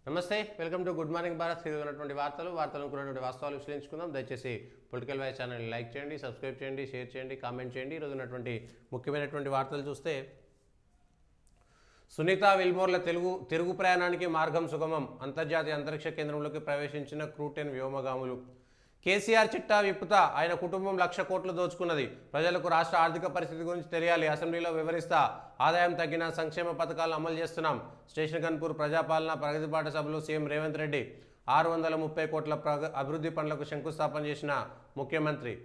నమస్తే, welcome to good morning Bharat. ఇది ఉన్నటువంటి వార్తలు కూడినటువంటి వాస్తవాలు విశ్లేషించుకుందాం. దయచేసి పొలిటికల్ వాయిస్ ఛానల్ని లైక్ చేయండి, సబ్స్క్రైబ్ చేయండి, షేర్ చేయండి, కామెంట్ చేయండి. ఈరోజు ఉన్నటువంటి ముఖ్యమైనటువంటి వార్తలు చూస్తే, సునీత విల్మోర్ల తిరుగు ప్రయాణానికి మార్గం సుగమం. అంతర్జాతీయ అంతరిక్ష కేంద్రంలోకి ప్రవేశించిన క్రూ-10 వ్యోమగాములు. కేసీఆర్ చిట్టా విప్పుతా, ఆయన కుటుంబం 1,00,000 కోట్లు దోచుకున్నది. ప్రజలకు రాష్ట్ర ఆర్థిక పరిస్థితి గురించి తెలియాలి, అసెంబ్లీలో వివరిస్తా. ఆదాయం తగ్గిన సంక్షేమ పథకాలను అమలు చేస్తున్నాం. స్టేషన్ గన్పూర్ ప్రజాపాలన ప్రగతిపాట సభలో సీఎం రేవంత్ రెడ్డి 630 కోట్ల అభివృద్ధి పనులకు శంకుస్థాపన చేసిన ముఖ్యమంత్రి.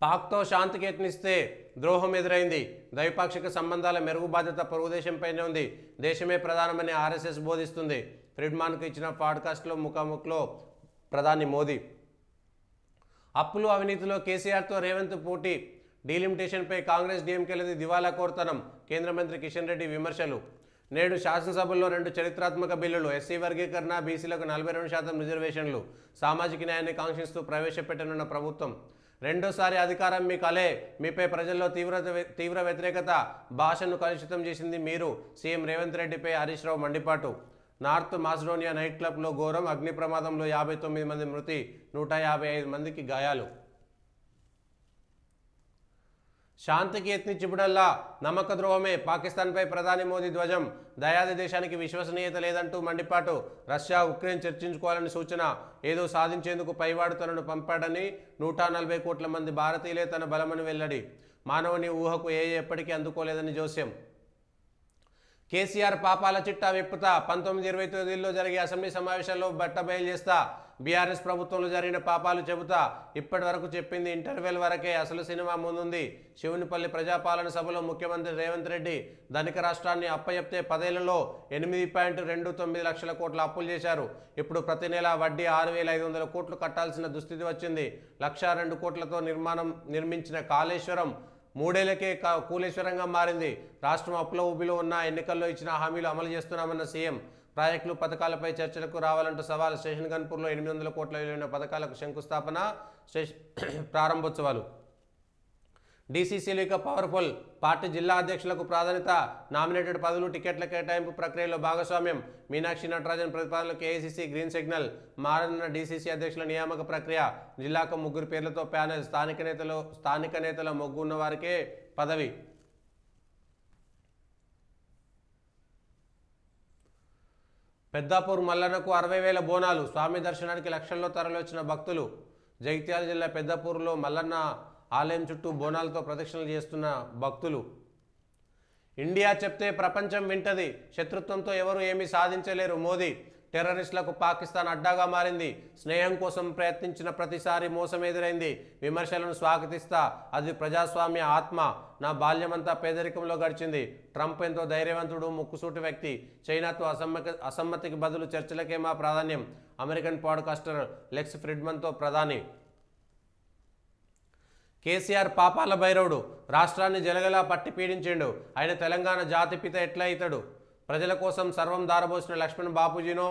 పాక్తో శాంతికి యత్నిస్తే ద్రోహం ఎదురైంది. ద్వైపాక్షిక సంబంధాల మెరుగు బాధ్యత పొరుగుదేశంపైనే ఉంది. దేశమే ప్రధానమని ఆర్ఎస్ఎస్ బోధిస్తుంది. ఫ్రిడ్మాన్కు ఇచ్చిన పాడ్కాస్ట్లో ముఖాముఖిలో ప్రధాని మోదీ. అప్పులు అవినీతిలో కేసీఆర్తో రేవంత్ పోటీ. డీలిమిటేషన్పై కాంగ్రెస్ డీఎంకేలది దివాలా కోరుతనం. కేంద్ర మంత్రి కిషన్ రెడ్డి విమర్శలు. నేడు శాసనసభల్లో 2 చరిత్రాత్మక బిల్లులు. ఎస్సీ వర్గీకరణ, బీసీలకు 42% రిజర్వేషన్లు. సామాజిక న్యాయాన్ని కాంక్షిస్తూ ప్రవేశపెట్టనున్న ప్రభుత్వం. రెండోసారి అధికారం మీ కలే, మీపై ప్రజల్లో తీవ్ర వ్యతిరేకత. భాషను కలుషితం చేసింది మీరు. సీఎం రేవంత్ రెడ్డిపై Harish Rao మండిపాటు. North Macedonia night క్లబ్లో ఘోరం. అగ్ని ప్రమాదంలో 59 మంది మృతి, 155 మందికి గాయాలు. శాంతికి యత్నించిపుడల్లా నమ్మక ద్రోహమే. పాకిస్తాన్పై ప్రధాని మోదీ ధ్వజం. దయాది దేశానికి విశ్వసనీయత లేదంటూ మండిపాటు. రష్యా ఉక్రెయిన్ చర్చించుకోవాలని సూచన. ఏదో సాధించేందుకు పైవాడు తనను పంపాడని 140 కోట్ల మంది భారతీయులే తన బలమని వెల్లడి. మానవుని ఊహకు ఎప్పటికీ అందుకోలేదని జోస్యం. కేసీఆర్ పాపాల చిట్టా విప్పుతా. 19-20 తేదీల్లో జరిగే అసెంబ్లీ సమావేశాల్లో బట్టబయలు చేస్తా. బీఆర్ఎస్ ప్రభుత్వంలో జరిగిన పాపాలు చెబుతా. ఇప్పటి వరకు చెప్పింది ఇంటర్వెల్ వరకే, అసలు సినిమా ముందుంది. శివునిపల్లి ప్రజాపాలన సభలో ముఖ్యమంత్రి రేవంత్ రెడ్డి ధనిక రాష్ట్రాన్ని అప్పచెప్తే 10 ఏళ్లలో 8.29 లక్షల కోట్ల అప్పులు చేశారు. ఇప్పుడు ప్రతి నెల వడ్డీ 6,500 కోట్లు కట్టాల్సిన దుస్థితి వచ్చింది. 1,02 కోట్లతో నిర్మించిన కాళేశ్వరం 3 ఏళ్లకే కూలేశ్వరంగా మారింది. రాష్ట్రం అప్పుల ఊబిలో ఉన్న ఎన్నికల్లో ఇచ్చిన హామీలు అమలు చేస్తున్నామన్న సీఎం. ప్రాజెక్టులు పథకాలపై చర్చలకు రావాలంటూ సవాల్. స్టేషన్ గన్పూర్లో 800 కోట్ల విలువైన పథకాలకు శంకుస్థాపన, ప్రారంభోత్సవాలు. డీసీసీలు ఇక పవర్ఫుల్. పార్టీ జిల్లా అధ్యక్షులకు ప్రాధాన్యత. నామినేటెడ్ పదవులు, టికెట్ల కేటాయింపు ప్రక్రియలో భాగస్వామ్యం. మీనాక్షి నటరాజన్ ప్రతిపాదనలకు ఏఐసీసీ గ్రీన్ సిగ్నల్. మారనున్న డీసీసీ అధ్యక్షుల నియామక ప్రక్రియ. జిల్లాకు 3 పేర్లతో ప్యానెల్. స్థానిక నేతల మొగ్గు ఉన్న వారికే పదవి. పెద్దాపూర్ మల్లన్నకు 60,000 బోనాలు. స్వామి దర్శనానికి లక్షల్లో తరలివచ్చిన భక్తులు. జగిత్యాల జిల్లా పెద్దాపూర్లో మల్లన్న ఆలయం చుట్టూ బోనాలతో ప్రదక్షిణలు చేస్తున్న భక్తులు. ఇండియా చెప్తే ప్రపంచం వింటది. శత్రుత్వంతో ఎవరు ఏమీ సాధించలేరు మోదీ. టెర్రరిస్టులకు పాకిస్తాన్ అడ్డాగా మారింది. స్నేహం కోసం ప్రయత్నించిన ప్రతిసారి మోసం ఎదురైంది. విమర్శలను స్వాగతిస్తా, అది ప్రజాస్వామ్య ఆత్మ. నా బాల్యమంతా పేదరికంలో గడిచింది. ట్రంప్ ఎంతో ధైర్యవంతుడు, ముక్కుసూటి వ్యక్తి. చైనాతో అసమ్మతికి బదులు చర్చలకే మా ప్రాధాన్యం. అమెరికన్ పాడ్కాస్టర్ లెక్స్ ఫ్రిడ్మన్తో ప్రధాని. కేసీఆర్ పాపాల భైరవుడు. రాష్ట్రాన్ని జలగలా పట్టి పీడించిండు. ఆయన తెలంగాణ జాతిపిత ఎట్లా అవుతాడు? ప్రజల కోసం సర్వం దారబోసిన లక్ష్మణ్ బాపూజీనో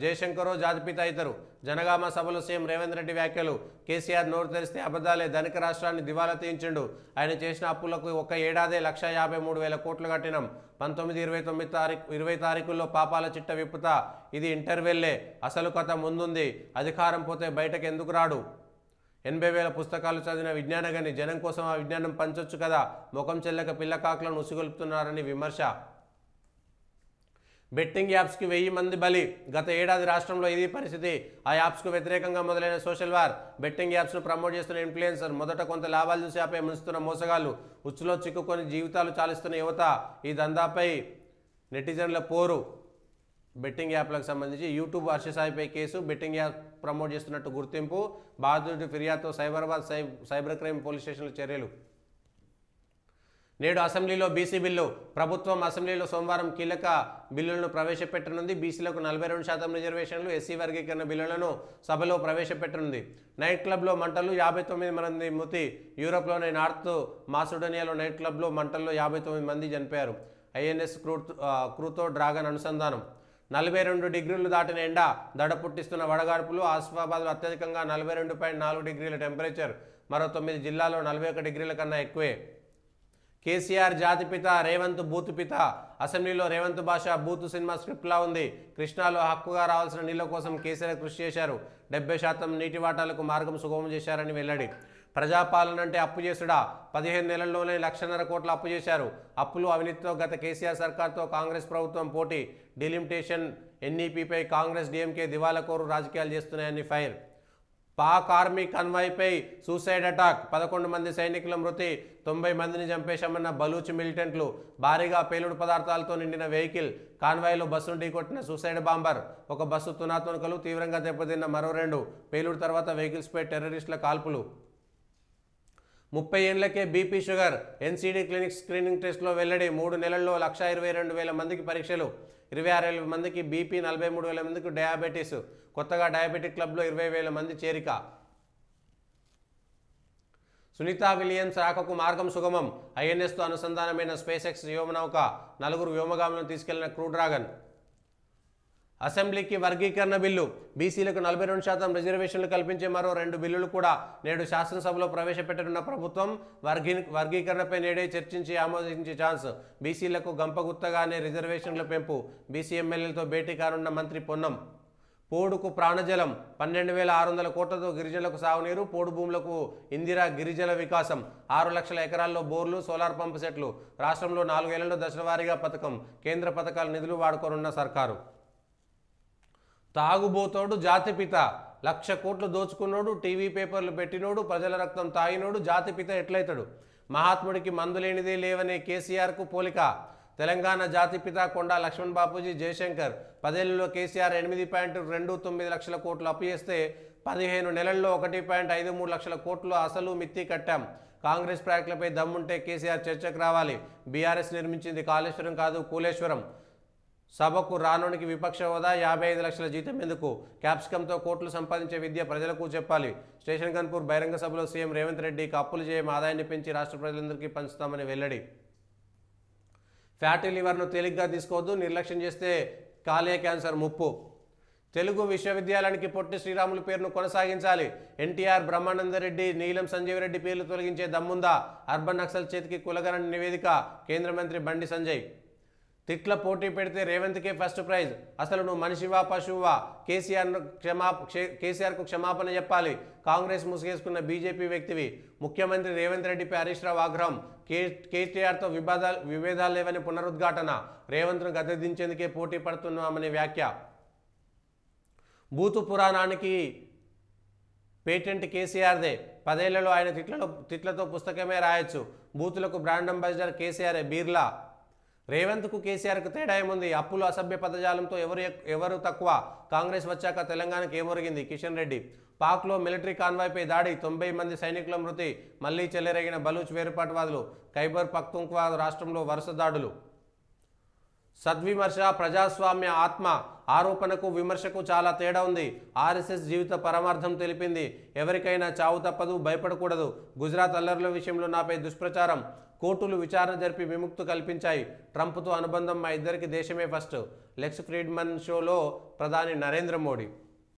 జయశంకరో జాతిపిత అవుతారు. జనగామ సభలో సీఎం రేవంత్ రెడ్డి వ్యాఖ్యలు. కేసీఆర్ నోరు తెరిస్తే అబద్ధాలే. ధనిక రాష్ట్రాన్ని దివాలా తీయించిండు. ఆయన చేసిన అప్పులకు ఒక ఏడాదే 1,53,000 కోట్లు కట్టినాం. 19-20 తారీఖుల్లో పాపాల చిట్ట విప్పుతా. ఇది ఇంటర్వెల్లే, అసలు కథ ముందుంది. అధికారం పోతే బయటకు ఎందుకు రాడు? 80,000 పుస్తకాలు చదివిన విజ్ఞానగని. జనం కోసం ఆ విజ్ఞానం పంచొచ్చు కదా. ముఖం చెల్లక పిల్లకాకులను ఉసిగొల్పుతున్నారని విమర్శ. బెట్టింగ్ యాప్స్కి 1000 మంది బలి. గత ఏడాది రాష్ట్రంలో ఇది పరిస్థితి. ఆ యాప్స్కు వ్యతిరేకంగా మొదలైన సోషల్ వార్. బెట్టింగ్ యాప్స్ను ప్రమోట్ చేస్తున్న ఇన్ఫ్లుయెన్సర్. మొదట కొంత లాభాలు చూసి ఆపై ముంచుతున్న మోసగాళ్లు. ఉచ్చులో చిక్కుకొని జీవితాలు చాలిస్తున్న యువత. ఈ దందాపై నెటిజన్ల పోరు. బెట్టింగ్ యాప్లకు సంబంధించి యూట్యూబ్ హర్షసాయిపై కేసు. బెట్టింగ్ యాప్ ప్రమోట్ చేస్తున్నట్టు గుర్తింపు. బాధితుడి ఫిర్యాదుతో సైబరాబాద్ సైబర్ క్రైమ్ పోలీస్ స్టేషన్ల చర్యలు. నేడు అసెంబ్లీలో బీసీ బిల్లు. ప్రభుత్వం అసెంబ్లీలో సోమవారం కీలక బిల్లులను ప్రవేశపెట్టనుంది. బీసీలకు 42% రిజర్వేషన్లు, ఎస్సీ వర్గీకరణ బిల్లులను సభలో ప్రవేశపెట్టనుంది. నైట్ క్లబ్లో మంటలు, 59 మంది మృతి. యూరోప్లోని నార్త్ మాసిడోనియాలో నైట్ క్లబ్లో మంటల్లో 59 మంది చనిపోయారు. ఐఎన్ఎస్ క్రూతో డ్రాగన్ అనుసంధానం. 42 డిగ్రీలు దాటిన ఎండ. దడ పుట్టిస్తున్న వడగాడ్పులు. ఆసిఫాబాద్లో అత్యధికంగా 42.4 డిగ్రీల టెంపరేచర్. మరో 9 జిల్లాల్లో 41 డిగ్రీల కన్నా ఎక్కువే. కేసీఆర్ జాతిపిత, రేవంత్ బూతుపిత. అసెంబ్లీలో రేవంత్ భాష బూతు సినిమా స్క్రిప్ట్లా ఉంది. కృష్ణాలో హక్కుగా రావాల్సిన నీళ్ల కోసం కేసీఆర్ కృషి చేశారు. 70% నీటి వాటాలకు మార్గం సుగమం చేశారని వెల్లడి. ప్రజాపాలన అంటే అప్పు చేసుడా? 15 నెలల్లోనే 1,50,000 కోట్ల అప్పు చేశారు. అప్పులు అవినీతితో గత కేసీఆర్ సర్కార్తో కాంగ్రెస్ ప్రభుత్వం పోటీ. డిలిమిటేషన్ ఎన్ఈపీపై కాంగ్రెస్ డీఎంకే దివాలాకోరు రాజకీయాలు చేస్తున్నాయని ఫైర్. పాక్ ఆర్మీ కన్వాయ్పై సూసైడ్ అటాక్. 11 మంది సైనికుల మృతి, 90 మందిని చంపేశామన్న బలూచ్ మిలిటెంట్లు. భారీగా పేలుడు పదార్థాలతో నిండిన వెహికల్ కాన్వాయ్లో బస్సును ఢీకొట్టిన సూసైడ్ బాంబర్. ఒక బస్సు తునాతునకలు, తీవ్రంగా దెబ్బతిన్న మరో 2. పేలుడు తర్వాత వెహికల్స్పై టెర్రరిస్టుల కాల్పులు. 30 ఏళ్లకే BP sugar. NCD clinic screening టెస్ట్లో వెల్లడి. 3 నెలల్లో 1,22,000 మందికి పరీక్షలు. 26,000 మందికి బీపీ, 43,000 మందికి డయాబెటీస్. కొత్తగా డయాబెటిక్ క్లబ్లో 20,000 మంది చేరిక. సునీతా విలియమ్స్ రాకకు మార్గం సుగమం. ఐఎన్ఎస్తో అనుసంధానమైన స్పేస్ ఎక్స్ వ్యోమనౌక 4 వ్యోమగాములను తీసుకెళ్లిన క్రూ డ్రాగన్. అసెంబ్లీకి వర్గీకరణ బిల్లు. బీసీలకు 42% రిజర్వేషన్లు కల్పించే మరో 2 బిల్లులు కూడా నేడు శాసనసభలో ప్రవేశపెట్టనున్న ప్రభుత్వం వర్గీకరణపై నేడే చర్చించి ఆమోదించే ఛాన్స్. బీసీలకు గంపగుత్తగానే రిజర్వేషన్ల పెంపు. బీసీ ఎమ్మెల్యేలతో భేటీ కానున్న మంత్రి పొన్నం. పోడుకు ప్రాణజలం. 12,600 కోట్లతో గిరిజనులకు సాగునీరు. పోడు భూములకు ఇందిరా గిరిజన వికాసం. 6 లక్షల ఎకరాల్లో బోర్లు, సోలార్ పంపు సెట్లు. రాష్ట్రంలో 4 ఏళ్లలో దశలవారీగా పథకం. కేంద్ర పథకాల నిధులు వాడుకోనున్న సర్కారు. తాగుబోతోడు జాతిపిత. 1,00,000 కోట్లు దోచుకున్నోడు, టీవీ పేపర్లు పెట్టినోడు, ప్రజల రక్తం తాగినోడు జాతిపిత ఎట్లయితాడు? మహాత్ముడికి మందులేనిదే లేవనే కేసీఆర్కు పోలిక. తెలంగాణ జాతిపిత కొండా లక్ష్మణ్ బాపూజీ జయశంకర్. 10 ఏళ్లలో కేసీఆర్ 8.29 లక్షల కోట్లు అప్పు చేస్తే 15 నెలల్లో 1.53 లక్షల కోట్లు అసలు మిత్తి కట్టాం. కాంగ్రెస్ ప్రాజెక్టులపై దమ్ముంటే కేసీఆర్ చర్చకు రావాలి. బీఆర్ఎస్ నిర్మించింది కాళేశ్వరం కాదు, కూలేశ్వరం. సభకు రానోనికి విపక్ష హోదా, 55 లక్షల జీతం ఎందుకు? క్యాప్సికంతో కోట్లు సంపాదించే విద్య ప్రజలకు చెప్పాలి. స్టేషన్ గన్పూర్ బహిరంగ సభలో సీఎం రేవంత్ రెడ్డికి అప్పులు చేయం ఆదాయాన్ని పెంచి రాష్ట్ర ప్రజలందరికీ పంచుతామని వెల్లడి. ఫ్యాటీ లివర్ను తేలిగ్గా తీసుకోవద్దు, నిర్లక్ష్యం చేస్తే కాలేయ క్యాన్సర్ ముప్పు. తెలుగు విశ్వవిద్యాలయానికి పొట్టి శ్రీరాములు పేరును కొనసాగించాలి. ఎన్టీఆర్, బ్రహ్మానందరెడ్డి, నీలం సంజీవరెడ్డి పేర్లు తొలగించే దమ్ముందా? అర్బన్ నక్సల్ చేతికి కులగరని నివేదిక. కేంద్ర మంత్రి బండి సంజయ్. తిట్ల పోటీ పెడితే రేవంత్కే ఫస్ట్ ప్రైజ్. అసలు నువ్వు మనిషివా పశువువా? కేసీఆర్కు క్షమాపణ చెప్పాలి. కాంగ్రెస్ ముసుగేసుకున్న బీజేపీ వ్యక్తివి. ముఖ్యమంత్రి రేవంత్ రెడ్డిపై హరీష్ రావు ఆగ్రహం. కేటీఆర్తో విభేదాలు లేవని పునరుద్ఘాటన. రేవంత్ను గద్దెదించేందుకే పోటీ పడుతున్నామనే వ్యాఖ్య. బూతు పురాణానికి పేటెంట్ కేసీఆర్దే. 10 ఏళ్లలో ఆయన తిట్లతో పుస్తకమే రాయొచ్చు. బూతులకు బ్రాండ్ అంబాసిడర్ కేసీఆర్. బీర్లా. రేవంత్కు కేసీఆర్కు తేడా ఏముంది? అప్పులు, అసభ్య పదజాలంతో ఎవరు తక్కువ? కాంగ్రెస్ వచ్చాక తెలంగాణకు ఏమొరిగింది? కిషన్ రెడ్డి. పాక్లో మిలిటరీ కాన్వాయ్పై దాడి, 90 మంది సైనికుల మృతి. మళ్లీ చెలరేగిన బలూచ్ వేరుపాటువాదులు. ఖైబర్ పఖ్తూన్ఖ్వా రాష్ట్రంలో వరుస దాడులు. సద్విమర్శ, ప్రజాస్వామ్య ఆత్మ. ఆరోపణకు విమర్శకు చాలా తేడా ఉంది. ఆర్ఎస్ఎస్ జీవిత పరమార్థం తెలిపింది. ఎవరికైనా చావు తప్పదు, భయపడకూడదు. గుజరాత్ అల్లర్ల విషయంలో నాపై దుష్ప్రచారం. కోర్టులు విచారణ జరిపి విముక్తి కల్పించాయి. ట్రంప్తో అనుబంధం మా ఇద్దరికి దేశమే ఫస్ట్. లెక్స్ ఫ్రీడ్మన్ షోలో ప్రధాని నరేంద్ర మోడీ.